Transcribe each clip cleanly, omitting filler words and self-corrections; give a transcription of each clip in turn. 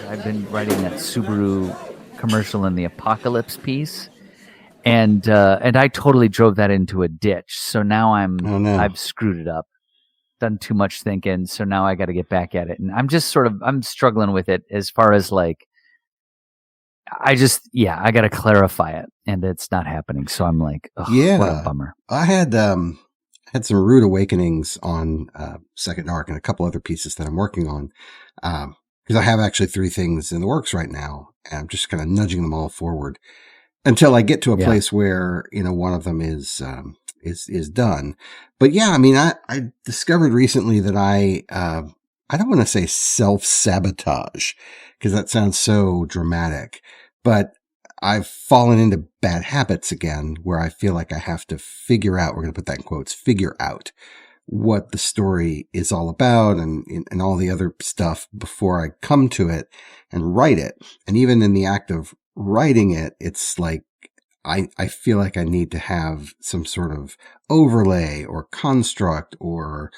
I've been writing that Subaru commercial in the apocalypse piece, and I totally drove that into a ditch. So now Oh no. I've screwed it up, done too much thinking. So now I got to get back at it, and I'm struggling with it as far as like I got to clarify it, and it's not happening. So I'm like, what a bummer. I had some rude awakenings on Second Arc and a couple other pieces that I'm working on. Because I have actually 3 things in the works right now, and I'm just kind of nudging them all forward until I get to a place where, one of them is done. But yeah, I mean, I discovered recently that I don't want to say self-sabotage because that sounds so dramatic, but I've fallen into bad habits again where I feel like I have to figure out, we're going to put that in quotes, figure out what the story is all about and all the other stuff before I come to it and write it. And even in the act of writing it, it's like, I feel like I need to have some sort of overlay or construct or,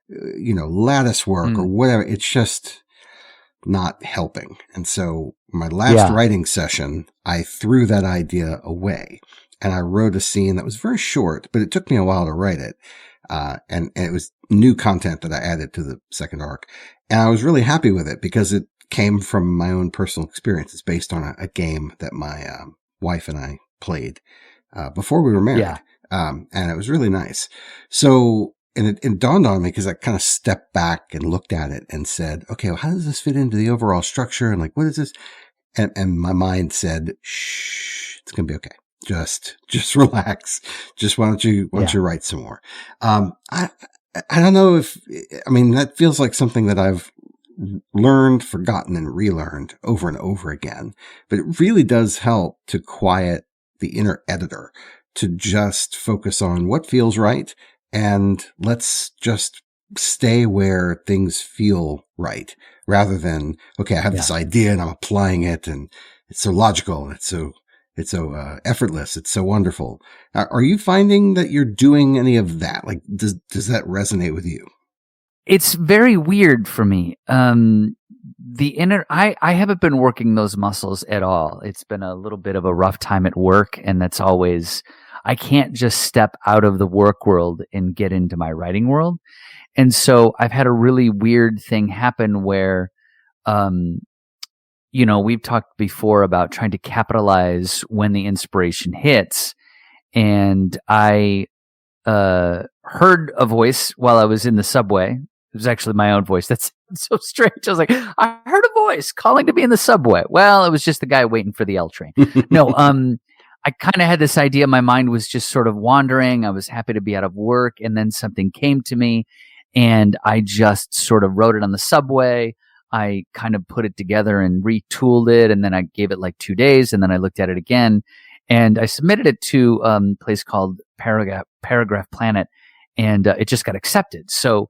lattice work or whatever. It's just not helping. And so my last writing session, I threw that idea away and I wrote a scene that was very short, but it took me a while to write it. And it was new content that I added to the second arc. And I was really happy with it because it came from my own personal experience. It's based on a game that my wife and I played before we were married. Yeah. And it was really nice. So, and it dawned on me because I kind of stepped back and looked at it and said, okay, well, how does this fit into the overall structure? And like, what is this? And my mind said, shh, it's going to be okay. Just relax. Just why don't you write some more? I don't know that feels like something that I've learned, forgotten, and relearned over and over again, but it really does help to quiet the inner editor to just focus on what feels right. And let's just stay where things feel right rather than, okay, I have this idea and I'm applying it and it's so logical and it's so effortless. It's so wonderful. Are you finding that you're doing any of that? Like, does that resonate with you? It's very weird for me. I haven't been working those muscles at all. It's been a little bit of a rough time at work, and that's always, I can't just step out of the work world and get into my writing world. And so I've had a really weird thing happen where, we've talked before about trying to capitalize when the inspiration hits. And I heard a voice while I was in the subway. It was actually my own voice. That's so strange. I was like, I heard a voice calling to be in the subway. Well, it was just the guy waiting for the L train. No, I kind of had this idea. My mind was just sort of wandering. I was happy to be out of work. And then something came to me and I just sort of wrote it on the subway. I kind of put it together and retooled it. And then I gave it like 2 days and then I looked at it again and I submitted it to a place called Paragraph Planet and it just got accepted. So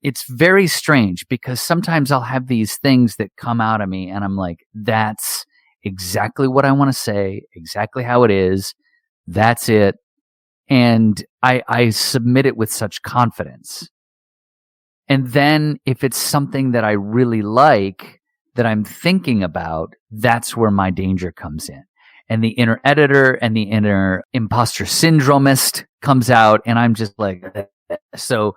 it's very strange because sometimes I'll have these things that come out of me and I'm like, that's exactly what I want to say, exactly how it is. That's it. And I submit it with such confidence. And then if it's something that I really like, that I'm thinking about, that's where my danger comes in. And the inner editor and the inner imposter syndromist comes out and I'm just like, so,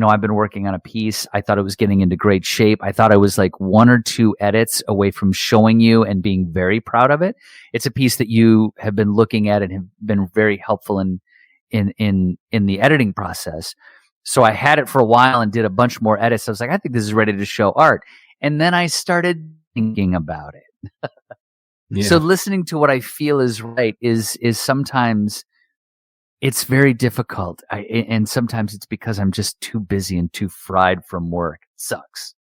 I've been working on a piece. I thought it was getting into great shape. I thought I was like 1 or 2 edits away from showing you and being very proud of it. It's a piece that you have been looking at and have been very helpful in the editing process. So I had it for a while and did a bunch more edits. I was like, I think this is ready to show art. And then I started thinking about it. Yeah. So listening to what I feel is right is sometimes it's very difficult. And sometimes it's because I'm just too busy and too fried from work. It sucks.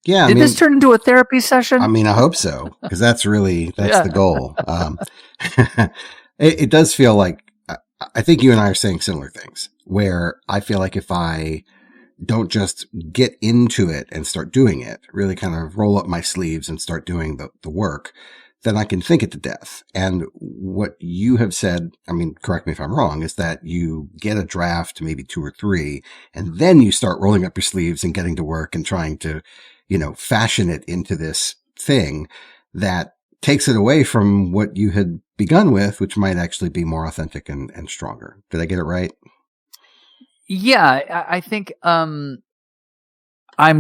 Yeah. Did this turn into a therapy session? I mean, I hope so, because that's the goal. It does feel like, I think you and I are saying similar things where I feel like if I don't just get into it and start doing it, really kind of roll up my sleeves and start doing the work, then I can think it to death. And what you have said, I mean, correct me if I'm wrong, is that you get a draft, maybe 2 or 3, and then you start rolling up your sleeves and getting to work and trying to, fashion it into this thing that takes it away from what you had begun with, which might actually be more authentic and stronger. Did I get it right? Yeah, I think I'm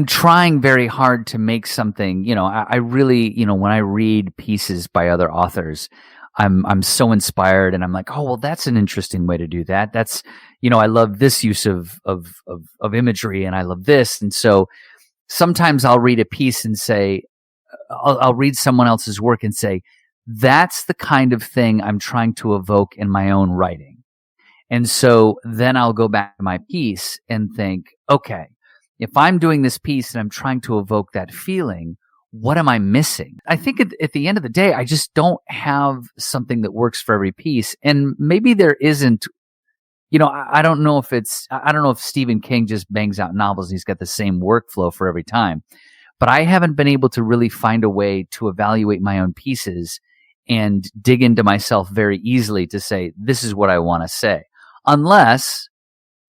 trying very hard to make something, I really, when I read pieces by other authors, I'm so inspired, and I'm like, oh, well, that's an interesting way to do that. That's, I love this use of imagery, and I love this. And so sometimes I'll read a piece and say, I'll read someone else's work and say, that's the kind of thing I'm trying to evoke in my own writing. And so then I'll go back to my piece and think, okay, if I'm doing this piece and I'm trying to evoke that feeling, what am I missing? I think at the end of the day, I just don't have something that works for every piece. And maybe there isn't, I don't know if Stephen King just bangs out novels and he's got the same workflow for every time. But I haven't been able to really find a way to evaluate my own pieces and dig into myself very easily to say, this is what I want to say. Unless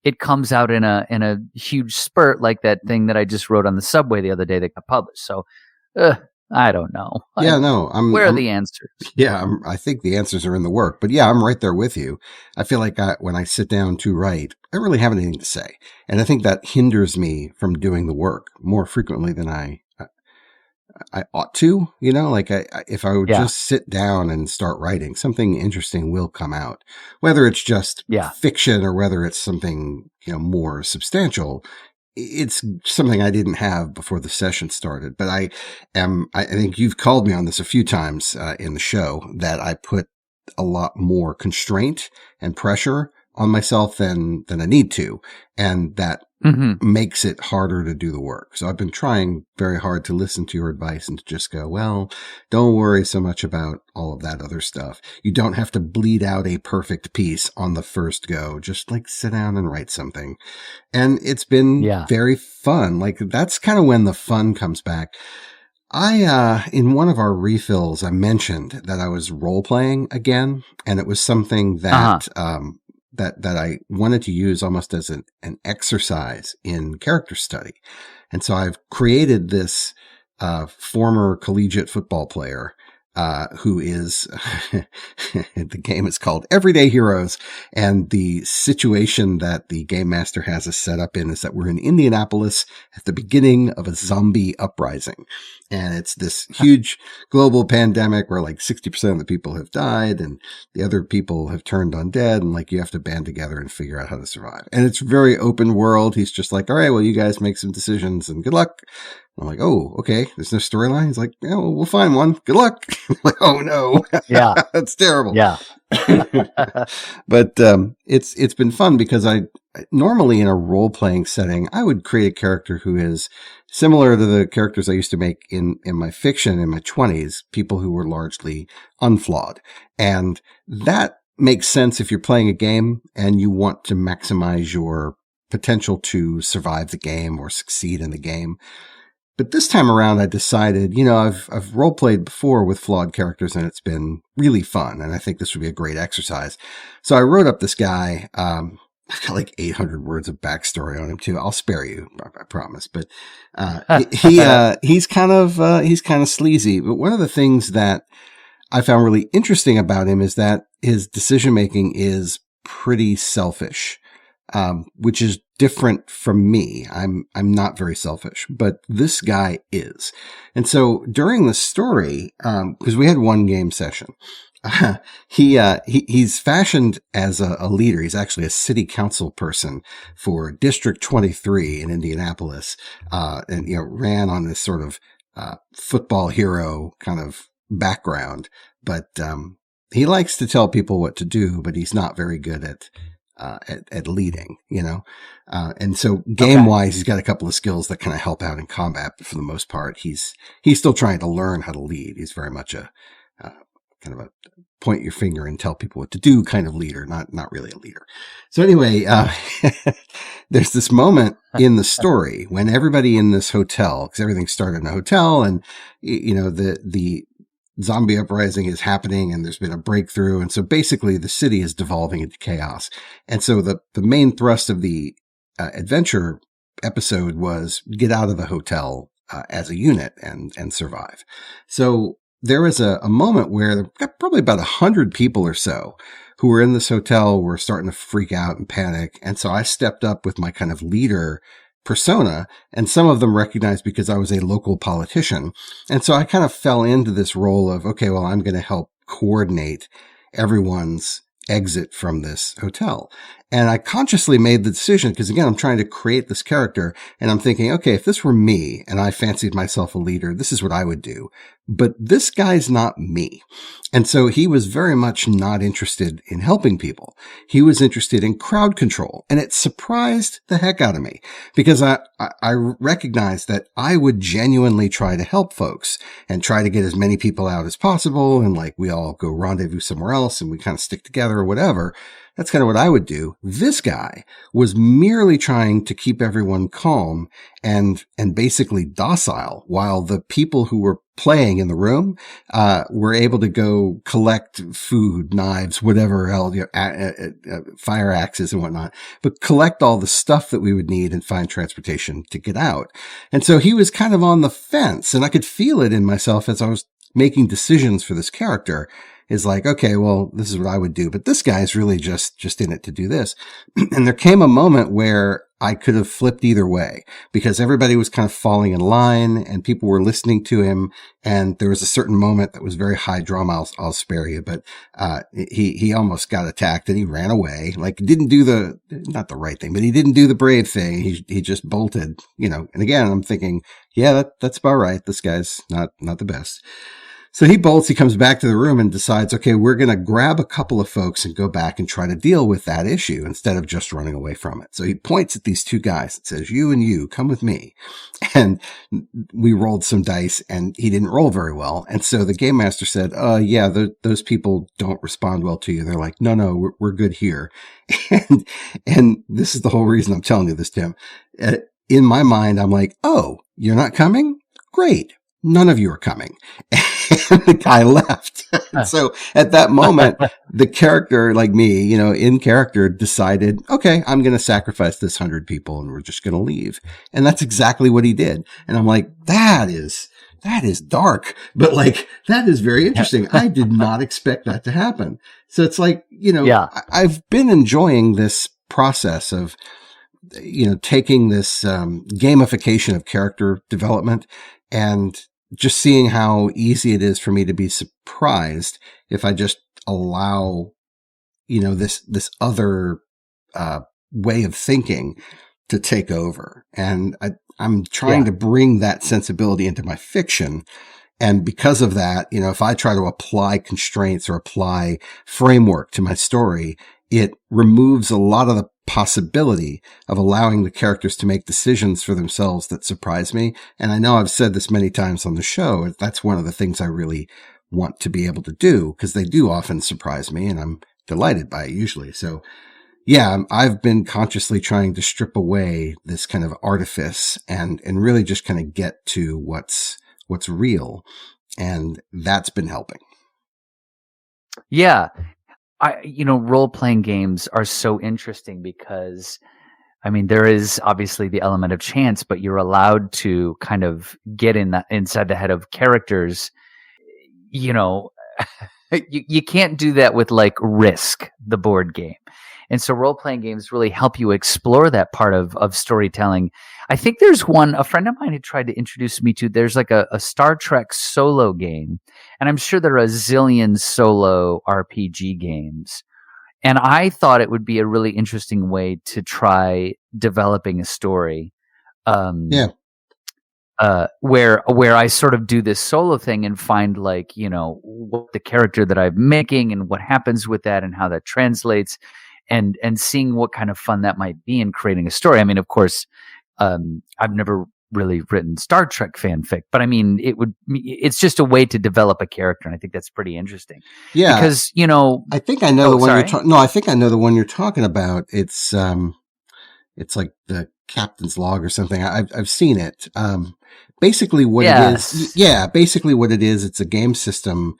it comes out in a huge spurt like that thing that I just wrote on the subway the other day that got published. So, I don't know. Yeah, where are the answers? Yeah, I think the answers are in the work. But yeah, I'm right there with you. I feel like when I sit down to write, I don't really have anything to say. And I think that hinders me from doing the work more frequently than I ought to, if I would just sit down and start writing, something interesting will come out, whether it's just fiction or whether it's something, more substantial. It's something I didn't have before the session started, but I think you've called me on this a few times in the show that I put a lot more constraint and pressure on myself than I need to. And that makes it harder to do the work. So I've been trying very hard to listen to your advice and to just go, well, don't worry so much about all of that other stuff. You don't have to bleed out a perfect piece on the first go. Just sit down and write something. And it's been very fun. That's kind of when the fun comes back. In one of our refills, I mentioned that I was role playing again, and it was something that, that I wanted to use almost as an exercise in character study. And so I've created this former collegiate football player who is, the game is called Everyday Heroes. And the situation that the game master has us set up in is that we're in Indianapolis at the beginning of a zombie uprising. And it's this huge global pandemic where 60% of the people have died and the other people have turned undead. And you have to band together and figure out how to survive. And it's very open world. He's just all right, well, you guys make some decisions and good luck. I'm like, oh, okay. There's no storyline. He's like, yeah, well, we'll find one. Good luck. I'm like, oh no. Yeah. That's terrible. Yeah. But, it's been fun because I normally in a role playing setting, I would create a character who is similar to the characters I used to make in my fiction in my 20s, people who were largely unflawed. And that makes sense if you're playing a game and you want to maximize your potential to survive the game or succeed in the game. But this time around, I decided, I've role played before with flawed characters and it's been really fun. And I think this would be a great exercise. So I wrote up this guy, I got 800 words of backstory on him too. I'll spare you, I promise. But, he's kind of sleazy. But one of the things that I found really interesting about him is that his decision making is pretty selfish. Which is different from me. I'm not very selfish, but this guy is. And so during the story, because we had one game session, he's fashioned as a leader. He's actually a city council person for District 23 in Indianapolis, and, ran on this sort of, football hero kind of background. But, he likes to tell people what to do, but he's not very good at leading, and so game wise, he's got a couple of skills that kind of help out in combat, but for the most part, he's still trying to learn how to lead. He's very much a kind of a point your finger and tell people what to do kind of leader, not really a leader. So anyway, there's this moment in the story when everybody in this hotel, because everything started in a hotel, and the zombie uprising is happening and there's been a breakthrough. And so basically the city is devolving into chaos. And so the main thrust of the adventure episode was get out of the hotel as a unit and survive. So there was a moment where there got probably about 100 people or so who were in this hotel were starting to freak out and panic. And so I stepped up with my kind of leader persona, and some of them recognized because I was a local politician. And so I kind of fell into this role of, okay, well, I'm going to help coordinate everyone's exit from this hotel. And I consciously made the decision because, again, I'm trying to create this character and I'm thinking, okay, if this were me and I fancied myself a leader, this is what I would do. But this guy's not me. And so he was very much not interested in helping people. He was interested in crowd control. And it surprised the heck out of me because I recognized that I would genuinely try to help folks and try to get as many people out as possible. And like we all go rendezvous somewhere else and we kind of stick together or whatever. That's kind of what I would do. This guy was merely trying to keep everyone calm and basically docile while the people who were playing in the room, were able to go collect food, knives, whatever else, fire axes and whatnot, but collect all the stuff that we would need and find transportation to get out. And so he was kind of on the fence and I could feel it in myself as I was making decisions for this character. Is like, okay, well, this is what I would do, but this guy's really just in it to do this. And there came a moment where I could have flipped either way because everybody was kind of falling in line and people were listening to him. And there was a certain moment that was very high drama. I'll spare you, but, he almost got attacked and he ran away. Like didn't do not the right thing, but he didn't do the brave thing. He just bolted, and again, I'm thinking, yeah, that's about right. This guy's not the best. So he bolts, he comes back to the room and decides, okay, we're going to grab a couple of folks and go back and try to deal with that issue instead of just running away from it. So he points at these two guys and says, you and you, come with me. And we rolled some dice and he didn't roll very well. And so the game master said, yeah, those people don't respond well to you. They're like, no, we're good here. And this is the whole reason I'm telling you this, Tim. In my mind, I'm like, oh, you're not coming? Great. None of you are coming. And the guy left. So at that moment, the character, like me, in character decided, okay, I'm going to sacrifice this 100 people and we're just going to leave. And that's exactly what he did. And I'm like, that is dark, but like, that is very interesting. I did not expect that to happen. So it's like, I've been enjoying this process of, taking this, gamification of character development and just seeing how easy it is for me to be surprised if I just allow, this other, way of thinking to take over. And I'm trying to bring that sensibility into my fiction. And because of that, if I try to apply constraints or apply framework to my story, it removes a lot of the possibility of allowing the characters to make decisions for themselves that surprise me. And I know I've said this many times on the show. That's one of the things I really want to be able to do because they do often surprise me and I'm delighted by it usually. So yeah, I've been consciously trying to strip away this kind of artifice and really just kind of get to what's real. And that's been helping. Yeah. Role-playing games are so interesting because, there is obviously the element of chance, but you're allowed to kind of get inside the head of characters. You can't do that with like Risk, the board game. And so role-playing games really help you explore that part of storytelling. I think there's a friend of mine who tried to introduce me to, there's like a Star Trek solo game. And I'm sure there are a zillion solo RPG games. And I thought it would be a really interesting way to try developing a story. Where I sort of do this solo thing and find like, what the character that I'm making and what happens with that and how that translates. And seeing what kind of fun that might be in creating a story. Of course, I've never really written Star Trek fanfic, but it's just a way to develop a character. And I think that's pretty interesting. Yeah. Because, I think I know the one I think I know the one you're talking about. It's like the Captain's Log or something. I've seen it. basically what it Yes. is. Yeah, basically what it is. It's a game system,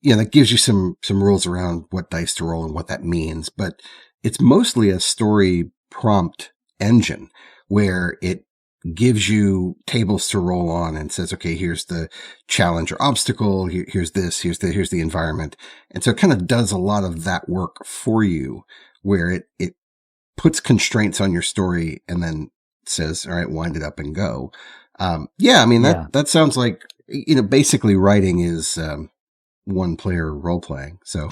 that gives you some rules around what dice to roll and what that means. But it's mostly a story prompt engine where it gives you tables to roll on and says, okay, here's the challenge or obstacle. Here's this, here's the environment. And so it kind of does a lot of that work for you where it puts constraints on your story and then says, all right, wind it up and go. That sounds like, basically writing is, one player role playing. So,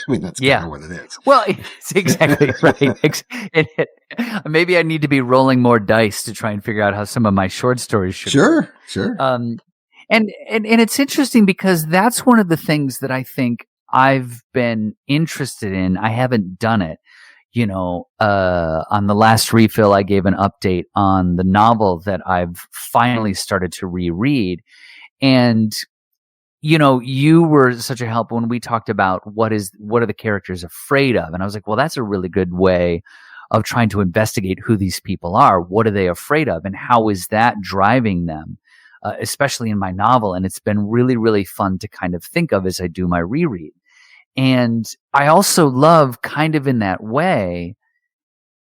that's kind of what it is. Well, it's exactly right. Maybe I need to be rolling more dice to try and figure out how some of my short stories should work. Sure. And it's interesting because that's one of the things that I think I've been interested in. I haven't done it. On the last refill, I gave an update on the novel that I've finally started to reread. And you were such a help when we talked about what are the characters afraid of? And I was like, well, that's a really good way of trying to investigate who these people are. What are they afraid of? And how is that driving them, especially in my novel? And it's been really, really fun to kind of think of as I do my reread. And I also love kind of in that way,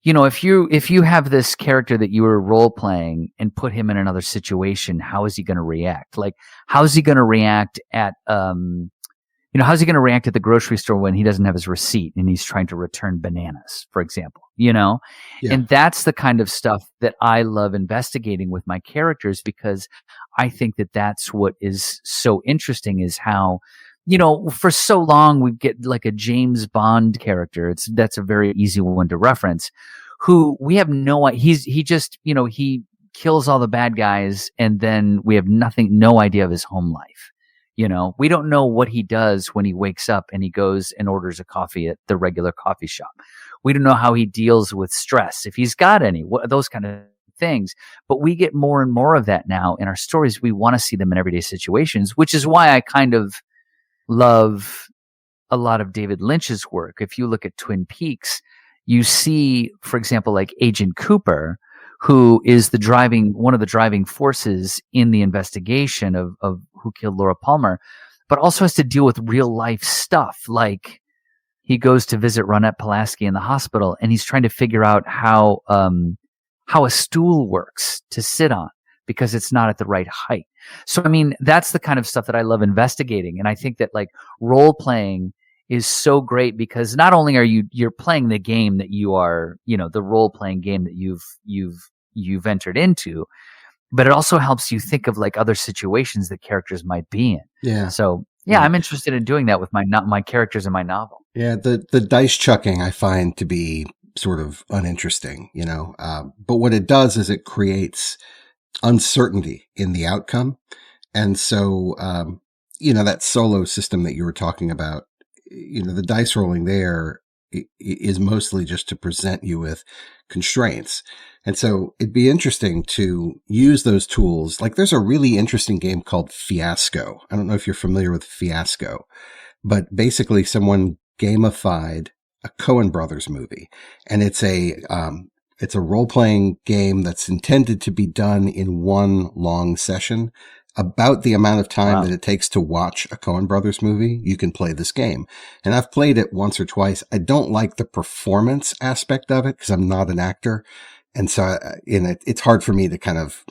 if you have this character that you were role playing and put him in another situation, how is he going to react? Like, how's he going to react at, how's he going to react at the grocery store when he doesn't have his receipt and he's trying to return bananas, for example, Yeah. And that's the kind of stuff that I love investigating with my characters because I think that that's what is so interesting is how, for so long we get like a James Bond character. That's a very easy one to reference. Who we have no idea. He just he kills all the bad guys, and then we have no idea of his home life. We don't know what he does when he wakes up and he goes and orders a coffee at the regular coffee shop. We don't know how he deals with stress, if he's got any, those kind of things. But we get more and more of that now in our stories. We want to see them in everyday situations, which is why I kind of love a lot of David Lynch's work. If you look at Twin Peaks, you see, for example, like Agent Cooper, who is one of the driving forces in the investigation of who killed Laura Palmer, but also has to deal with real life stuff. Like he goes to visit Ronette Pulaski in the hospital and he's trying to figure out how a stool works to sit on because it's not at the right height. So, that's the kind of stuff that I love investigating. And I think that like role playing is so great because not only are you're playing the game that you are, the role playing game that you've entered into, but it also helps you think of like other situations that characters might be in. Yeah. So I'm interested in doing that with my characters in my novel. Yeah. The dice chucking I find to be sort of uninteresting, but what it does is it creates uncertainty in the outcome. And so, that solo system that you were talking about, the dice rolling there is mostly just to present you with constraints. And so it'd be interesting to use those tools. Like there's a really interesting game called Fiasco. I don't know if you're familiar with Fiasco, but basically someone gamified a Coen Brothers movie. And it's a role-playing game that's intended to be done in one long session. About the amount of time that it takes to watch a Coen Brothers movie, you can play this game. And I've played it once or twice. I don't like the performance aspect of it because I'm not an actor. And so it's hard for me to kind of,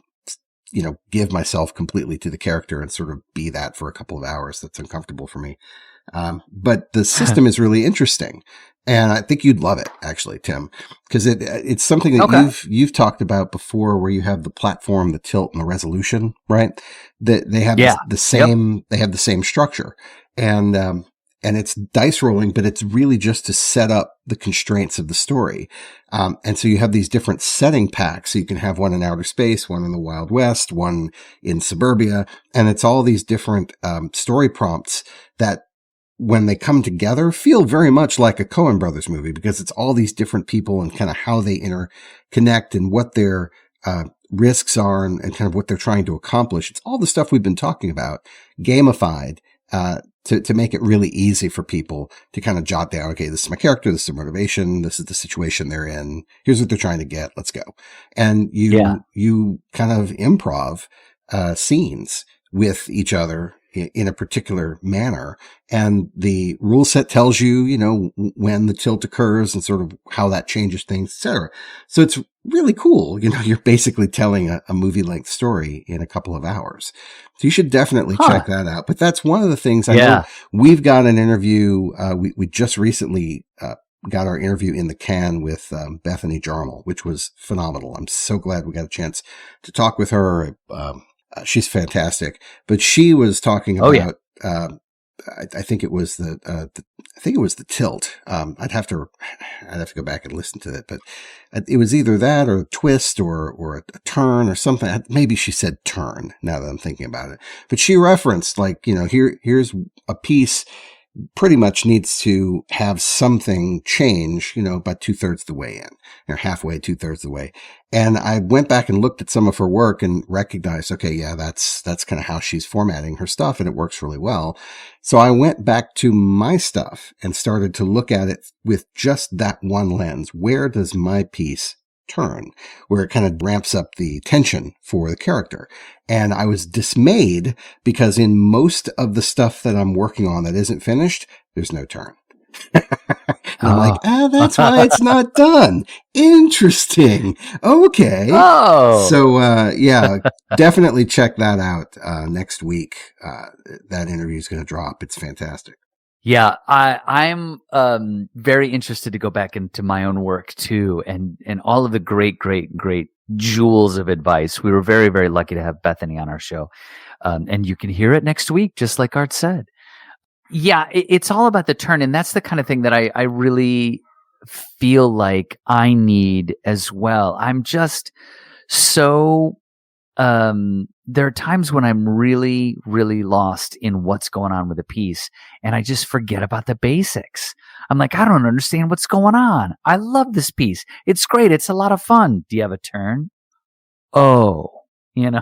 give myself completely to the character and sort of be that for a couple of hours. That's uncomfortable for me. But the system is really interesting. And I think you'd love it, actually, Tim, because it's something that you've talked about before, where you have the platform, the tilt, and the resolution, right? That they have the same, they have the same structure, and it's dice rolling, but it's really just to set up the constraints of the story. And so you have these different setting packs. So you can have one in outer space, one in the Wild West, one in suburbia, and it's all these different story prompts that, when they come together, feel very much like a Coen Brothers movie, because it's all these different people and kind of how they interconnect and what their risks are and kind of what they're trying to accomplish. It's all the stuff we've been talking about, gamified, to make it really easy for people to kind of jot down, okay, this is my character, this is their motivation, this is the situation they're in, here's what they're trying to get, let's go. And you kind of improv scenes with each other in a particular manner. And the rule set tells you, when the tilt occurs and sort of how that changes things, etc. So it's really cool. You're basically telling a movie length story in a couple of hours. So you should definitely check that out. But that's one of the things I know we've got an interview. We just recently, got our interview in the can with Bethany Jarmul, which was phenomenal. I'm so glad we got a chance to talk with her. She's fantastic, but she was talking about, I think it was the tilt. I'd have to go back and listen to it, but it was either that or a twist or a turn or something. Maybe she said turn now that I'm thinking about it, but she referenced here's a piece pretty much needs to have something change, about 2/3 of the way in, or halfway, 2/3 of the way. And I went back and looked at some of her work and recognized, okay, yeah, that's kind of how she's formatting her stuff, and it works really well. So I went back to my stuff and started to look at it with just that one lens. Where does my piece turn, where it kind of ramps up the tension for the character? And I was dismayed because in most of the stuff that I'm working on that isn't finished, there's no turn. And I'm like, that's why it's not done. Interesting. Okay. So, definitely check that out next week. That interview is going to drop. It's fantastic. Yeah, I'm very interested to go back into my own work too, and all of the great jewels of advice. We were very, very lucky to have Bethany on our show, and you can hear it next week, just like Art said. Yeah, it's all about the turn, and that's the kind of thing that I really feel like I need as well. I'm just so. There are times when I'm really, really lost in what's going on with a piece, and I just forget about the basics. I'm like, I don't understand what's going on. I love this piece. It's great. It's a lot of fun. Do you have a turn? Yeah,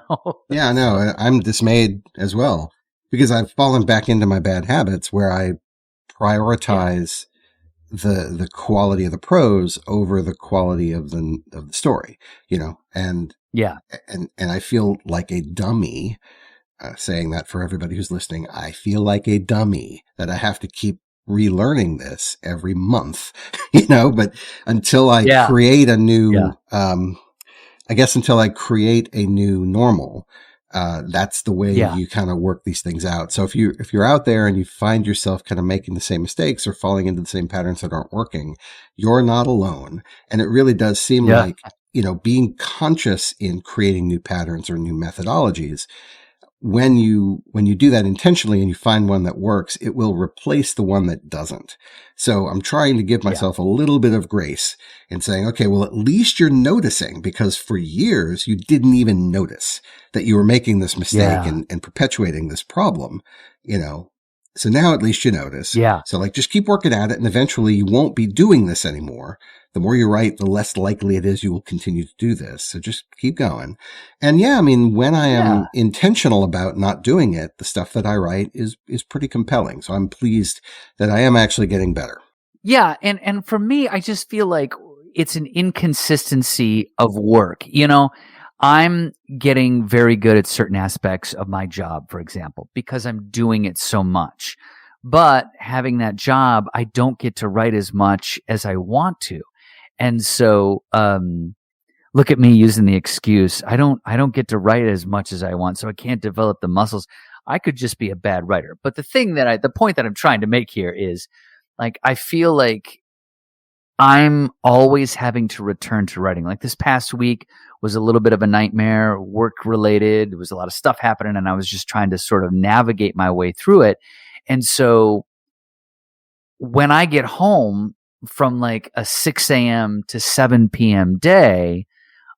no, I'm dismayed as well because I've fallen back into my bad habits where I prioritize the quality of the prose over the quality of the story, and I feel like a dummy, saying that for everybody who's listening. I feel like a dummy that I have to keep relearning this every month, but until I create a new, until I create a new normal, that's the way you kind of work these things out. So if you're out there and you find yourself kind of making the same mistakes or falling into the same patterns that aren't working, you're not alone. And it really does seem like, being conscious in creating new patterns or new methodologies, when you do that intentionally and you find one that works, it will replace the one that doesn't. So I'm trying to give myself a little bit of grace in saying, okay, well, at least you're noticing, because for years you didn't even notice that you were making this mistake and perpetuating this problem, So now at least you notice. Yeah. So just keep working at it, and eventually you won't be doing this anymore. The more you write, the less likely it is you will continue to do this. So just keep going. And when I am intentional about not doing it, the stuff that I write is pretty compelling. So I'm pleased that I am actually getting better. Yeah. And for me, I just feel like it's an inconsistency of work. I'm getting very good at certain aspects of my job, for example, because I'm doing it so much. But having that job, I don't get to write as much as I want to. And so, look at me using the excuse. I don't get to write as much as I want, so I can't develop the muscles. I could just be a bad writer. But the point that I'm trying to make here is, I feel like I'm always having to return to writing. Like this past week was a little bit of a nightmare, work related. There was a lot of stuff happening, and I was just trying to sort of navigate my way through it. And so when I get home from a 6 a.m. to 7 p.m. day,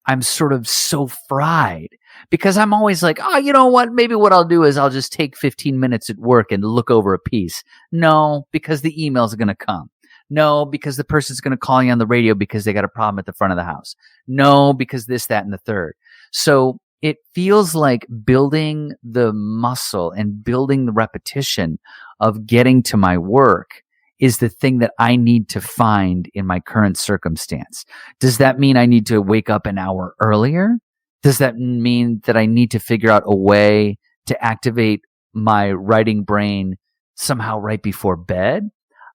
I'm sort of so fried because I'm always like, oh, you know what? Maybe what I'll do is I'll just take 15 minutes at work and look over a piece. No, because the emails are going to come. No, because the person's going to call you on the radio because they got a problem at the front of the house. No, because this, that, and the third. So it feels like building the muscle and building the repetition of getting to my work is the thing that I need to find in my current circumstance. Does that mean I need to wake up an hour earlier Does that mean that I need to figure out a way to activate my writing brain somehow right before bed?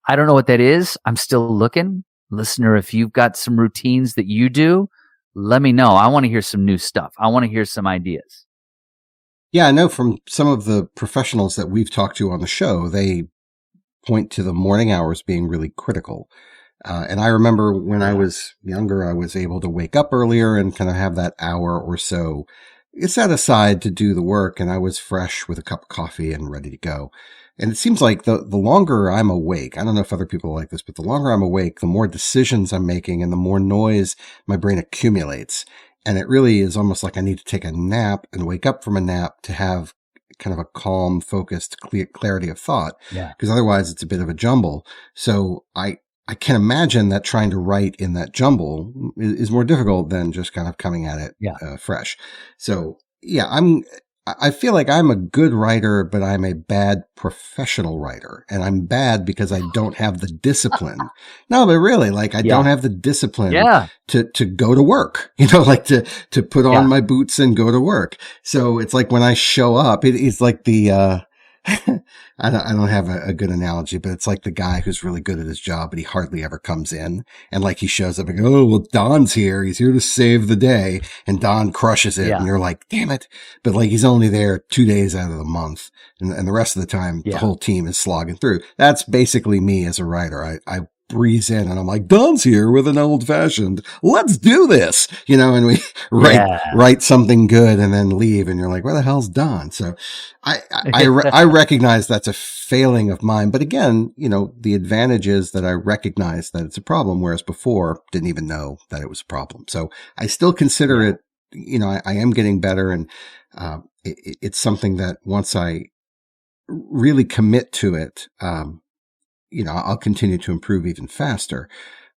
I don't know what that is. I'm still looking. Listener, if you've got some routines that you do, let me know. I want to hear some new stuff. I want to hear some ideas. Yeah, I know from some of the professionals that we've talked to on the show, they point to the morning hours being really critical. And I remember when I was younger, I was able to wake up earlier and kind of have that hour or so set aside to do the work. And I was fresh with a cup of coffee and ready to go. And it seems like the longer I'm awake, I don't know if other people are like this, but the longer I'm awake, the more decisions I'm making and the more noise my brain accumulates. And it really is almost like I need to take a nap and wake up from a nap to have kind of a calm, focused, clarity of thought. Yeah. Because otherwise it's a bit of a jumble. So I can imagine that trying to write in that jumble is more difficult than just kind of coming at it fresh. So yeah, I feel like I'm a good writer, but I'm a bad professional writer. And I'm bad because I don't have the discipline. No, but really, like I don't have the discipline to go to work, like to put on my boots and go to work. So it's like when I show up, it's like the, I don't have a good analogy, but it's like the guy who's really good at his job, but he hardly ever comes in. And like he shows up and goes, oh, well, Don's here. He's here to save the day. And Don crushes it. And you're like, damn it. But like he's only there 2 days out of the month. And the rest of the time, the whole team is slogging through. That's basically me as a writer. I breeze in and I'm like, Don's here with an old fashioned. Let's do this, and we write something good and then leave. And you're like, where the hell's Don? So I recognize that's a failing of mine. But again, the advantage is that I recognize that it's a problem, whereas before didn't even know that it was a problem. So I still consider it, I am getting better. And it's something that once I really commit to it, I'll continue to improve even faster.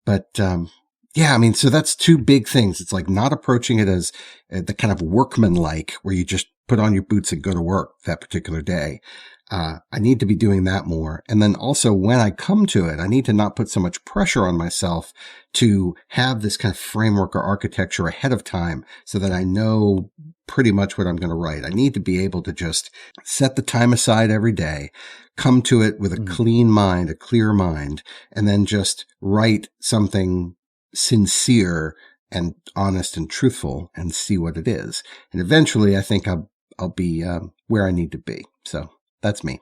But, so that's two big things. It's like not approaching it as the kind of workman-like where you just put on your boots and go to work that particular day. I need to be doing that more. And then also when I come to it, I need to not put so much pressure on myself to have this kind of framework or architecture ahead of time so that I know pretty much what I'm going to write. I need to be able to just set the time aside every day, come to it with a clean mind, a clear mind, and then just write something sincere and honest and truthful and see what it is. And eventually I think I'll be where I need to be. So that's me.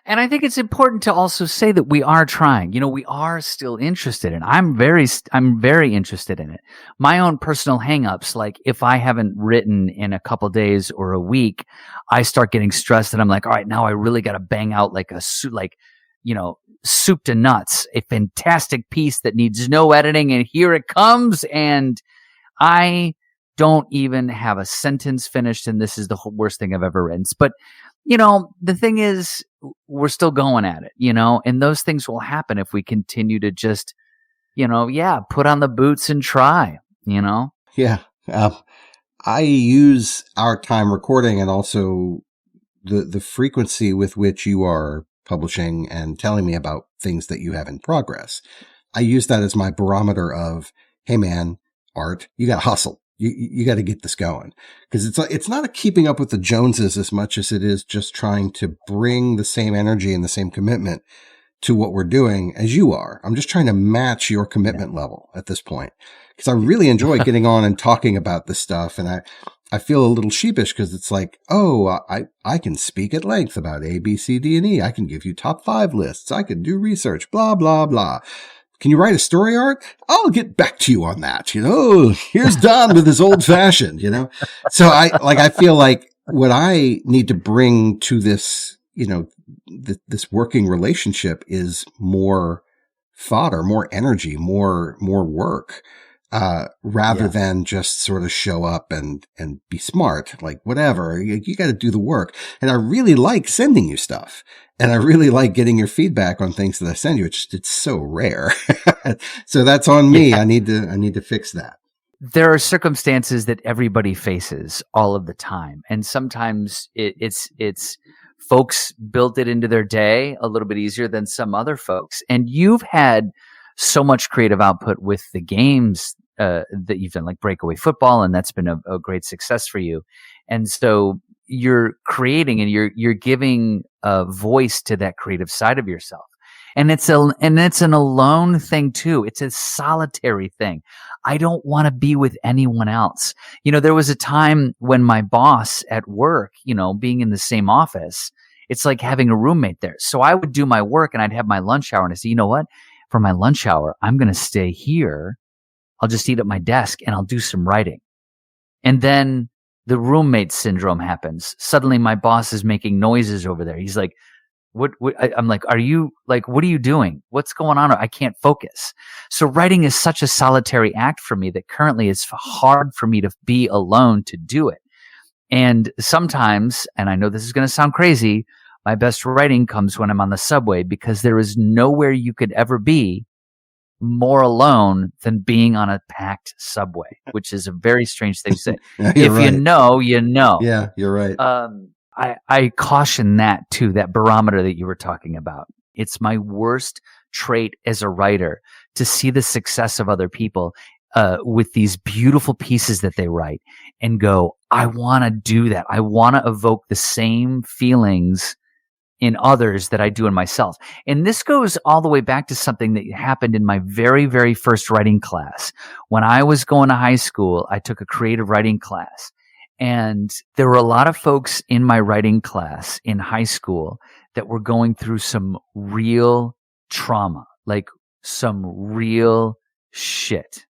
And I think it's important to also say that we are trying. We are still interested in it. I'm very interested in it. My own personal hangups, like if I haven't written in a couple days or a week, I start getting stressed and I'm like, all right, now I really got to bang out like soup to nuts, a fantastic piece that needs no editing, and here it comes. And I don't even have a sentence finished, and this is the worst thing I've ever written. But the thing is, we're still going at it, and those things will happen if we continue to just, put on the boots and try, Yeah. I use our time recording and also the frequency with which you are publishing and telling me about things that you have in progress. I use that as my barometer of, hey man, Art, you got to hustle. You got to get this going, because it's not a keeping up with the Joneses as much as it is just trying to bring the same energy and the same commitment to what we're doing as you are. I'm just trying to match your commitment level at this point, because I really enjoy getting on and talking about this stuff. And I feel a little sheepish because it's like, oh, I can speak at length about A, B, C, D, and E. I can give you top 5 lists. I can do research, blah, blah, blah. Can you write a story, Art? I'll get back to you on that. Here's Don with his old fashioned, So I feel like what I need to bring to this, this working relationship is more fodder, more energy, more work, rather than just sort of show up and be smart, like whatever. You got to do the work. And I really like sending you stuff. And I really like getting your feedback on things that I send you. It's so rare. So that's on me. I need to fix that. There are circumstances that everybody faces all of the time. And sometimes it's folks built it into their day a little bit easier than some other folks. And you've had so much creative output with the games that you've done, like breakaway football, and that's been a great success for you. And so you're creating and you're giving a voice to that creative side of yourself. And it's an alone thing too. It's a solitary thing. I don't want to be with anyone else. There was a time when my boss at work, being in the same office, it's like having a roommate there. So I would do my work and I'd have my lunch hour and I'd say, you know what? For my lunch hour, I'm going to stay here. I'll just eat at my desk and I'll do some writing. And then the roommate syndrome happens. Suddenly my boss is making noises over there. He's like, I'm like, what are you doing? What's going on? I can't focus. So writing is such a solitary act for me that currently it's hard for me to be alone to do it. And sometimes, and I know this is going to sound crazy, my best writing comes when I'm on the subway, because there is nowhere you could ever be more alone than being on a packed subway, which is a very strange thing to say. If right. You know. Yeah, you're right. I caution that too, that barometer that you were talking about. It's my worst trait as a writer to see the success of other people with these beautiful pieces that they write and go, I want to do that. I want to evoke the same feelings in others that I do in myself. And this goes all the way back to something that happened in my very, very first writing class. When I was going to high school, I took a creative writing class. And there were a lot of folks in my writing class in high school that were going through some real trauma, like some real shit,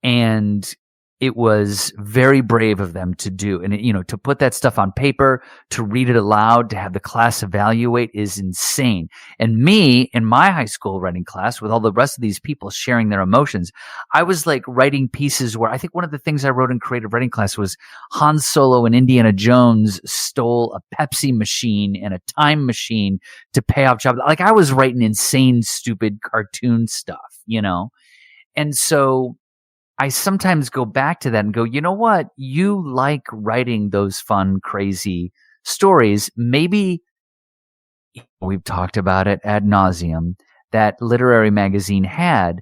and it was very brave of them to do. And, to put that stuff on paper, to read it aloud, to have the class evaluate is insane. And me, in my high school writing class, with all the rest of these people sharing their emotions, I was like writing pieces where I think one of the things I wrote in creative writing class was Han Solo and Indiana Jones stole a Pepsi machine and a time machine to pay off jobs. Like I was writing insane, stupid cartoon stuff, And so I sometimes go back to that and go, you know what? You like writing those fun, crazy stories. Maybe we've talked about it ad nauseum. That literary magazine had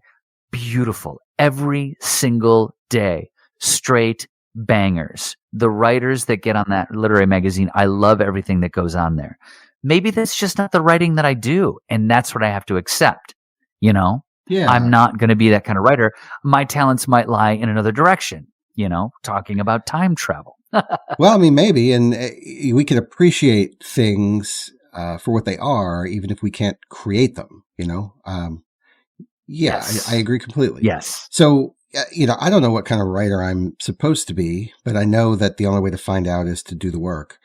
beautiful, every single day, straight bangers. The writers that get on that literary magazine, I love everything that goes on there. Maybe that's just not the writing that I do. And that's what I have to accept, Yeah. I'm not going to be that kind of writer. My talents might lie in another direction, talking about time travel. Well, I mean, maybe. And we can appreciate things for what they are, even if we can't create them, Yes. I agree completely. Yes. So, I don't know what kind of writer I'm supposed to be, but I know that the only way to find out is to do the work.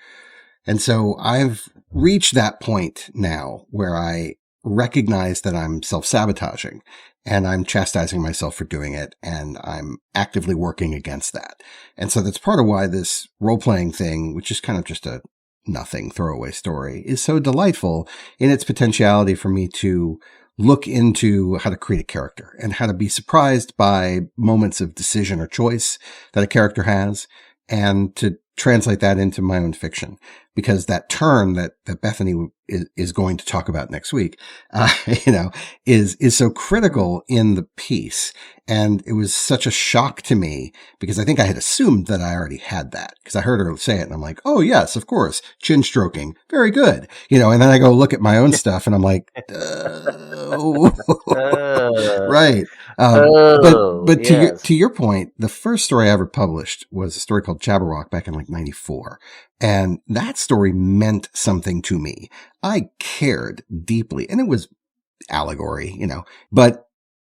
And so I've reached that point now where I recognize that I'm self-sabotaging and I'm chastising myself for doing it. And I'm actively working against that. And so that's part of why this role-playing thing, which is kind of just a nothing throwaway story, is so delightful in its potentiality for me to look into how to create a character and how to be surprised by moments of decision or choice that a character has and to translate that into my own fiction. Because that turn that Bethany is going to talk about next week, is so critical in the piece. And it was such a shock to me because I think I had assumed that I already had that because I heard her say it and I'm like, oh yes, of course. Chin stroking. Very good. And then I go look at my own stuff and I'm like, right. But yes. to your point, the first story I ever published was a story called Jabberwock back in like 94. And that story meant something to me. I cared deeply and it was allegory, but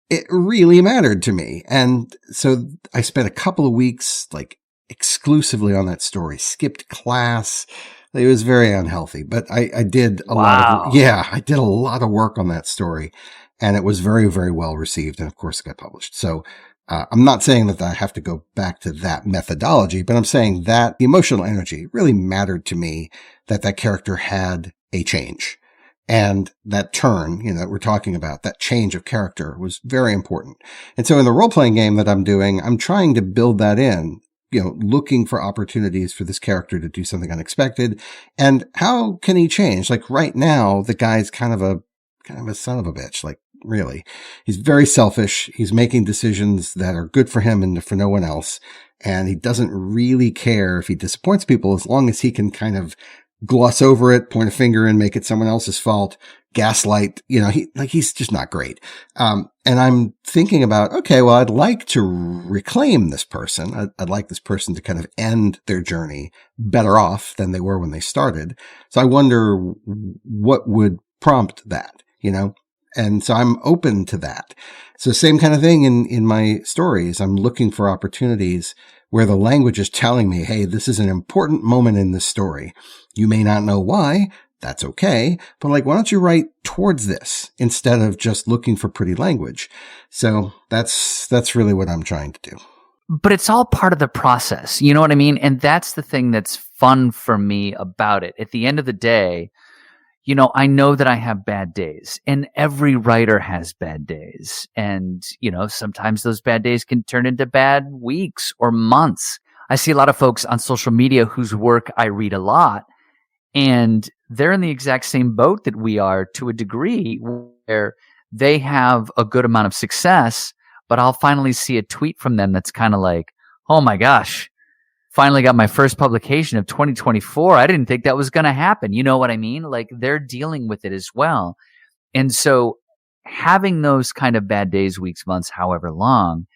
it really mattered to me. And so I spent a couple of weeks like exclusively on that story, skipped class. It was very unhealthy, but I did a lot of, I did a lot of work on that story and it was very, very well received. And of course it got published. So I'm not saying that I have to go back to that methodology, but I'm saying that the emotional energy really mattered to me that character had a change. And that turn, that we're talking about, that change of character was very important. And so in the role-playing game that I'm doing, I'm trying to build that in, looking for opportunities for this character to do something unexpected. And how can he change? Like right now, the guy's kind of a son of a bitch. Like, really. He's very selfish. He's making decisions that are good for him and for no one else. And he doesn't really care if he disappoints people as long as he can kind of gloss over it, point a finger and make it someone else's fault, gaslight. He's just not great. And I'm thinking about, okay, well, I'd like to reclaim this person. I'd like this person to kind of end their journey better off than they were when they started. So I wonder what would prompt that, And so I'm open to that. So same kind of thing in my stories. I'm looking for opportunities where the language is telling me, hey, this is an important moment in this story. You may not know why. That's okay. But why don't you write towards this instead of just looking for pretty language? So that's really what I'm trying to do. But it's all part of the process. You know what I mean? And that's the thing that's fun for me about it. At the end of the day, I know that I have bad days, and every writer has bad days. And, sometimes those bad days can turn into bad weeks or months. I see a lot of folks on social media whose work I read a lot, and they're in the exact same boat that we are to a degree, where they have a good amount of success, but I'll finally see a tweet from them that's kind of like, oh my gosh, finally got my first publication of 2024. I didn't think that was going to happen. You know what I mean? They're dealing with it as well. And so having those kind of bad days, weeks, months, however long,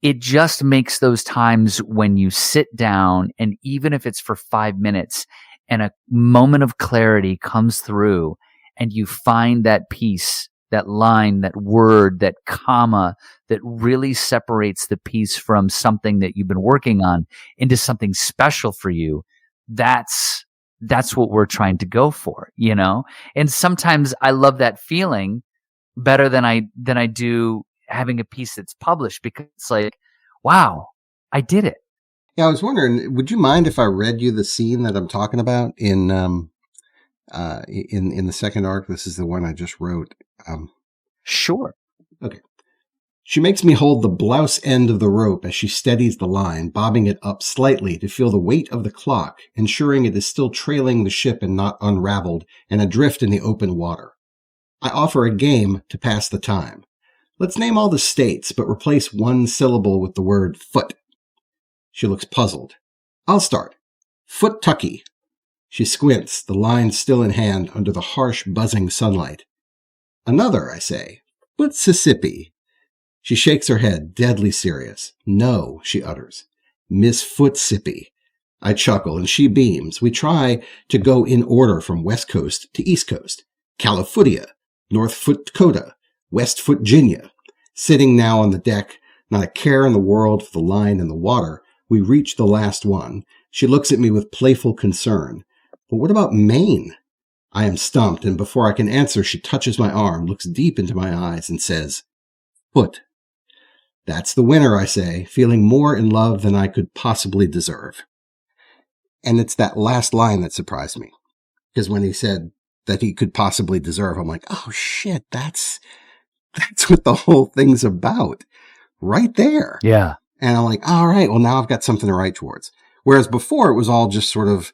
it just makes those times when you sit down, and even if it's for 5 minutes and a moment of clarity comes through and you find that piece, that line, that word, that comma that really separates the piece from something that you've been working on into something special for you, that's what we're trying to go for, And sometimes I love that feeling better than I do having a piece that's published, because it's like, wow, I did it. Yeah, I was wondering, would you mind if I read you the scene that I'm talking about in the second arc? This is the one I just wrote. Sure. Okay. She makes me hold the blouse end of the rope as she steadies the line, bobbing it up slightly to feel the weight of the clock, ensuring it is still trailing the ship and not unraveled and adrift in the open water. I offer a game to pass the time. Let's name all the states, but replace one syllable with the word foot. She looks puzzled. I'll start. Foot-tucky. She squints, the line still in hand under the harsh, buzzing sunlight. Another, I say. Foot-Sissippi. She shakes her head, deadly serious. No, she utters. Miss Foot-Sippy. I chuckle, and she beams. We try to go in order from West Coast to East Coast. California, North Foot Dakota, West Foot Virginia. Sitting now on the deck, not a care in the world for the line and the water, we reach the last one. She looks at me with playful concern. But what about Maine? I am stumped, and before I can answer, she touches my arm, looks deep into my eyes, and says, Foot. That's the winner, I say, feeling more in love than I could possibly deserve. And it's that last line that surprised me. Because when he said that he could possibly deserve, I'm like, oh shit, that's what the whole thing's about. Right there. Yeah. And I'm like, all right, well, now I've got something to write towards. Whereas before, it was all just sort of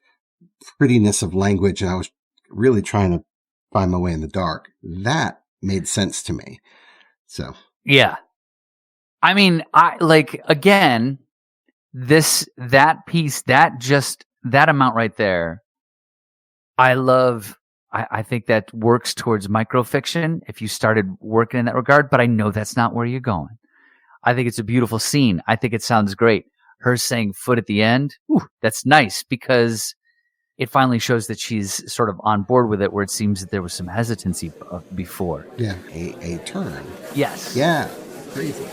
prettiness of language, and I was really trying to find my way in the dark. That made sense to me. So. Yeah. I mean, again, that piece, that amount right there, I think that works towards microfiction if you started working in that regard, but I know that's not where you're going. I think it's a beautiful scene. I think it sounds great. Her saying foot at the end, that's nice, because it finally shows that she's sort of on board with it, where it seems that there was some hesitancy before. Yeah, a turn. Yes. Yeah, crazy.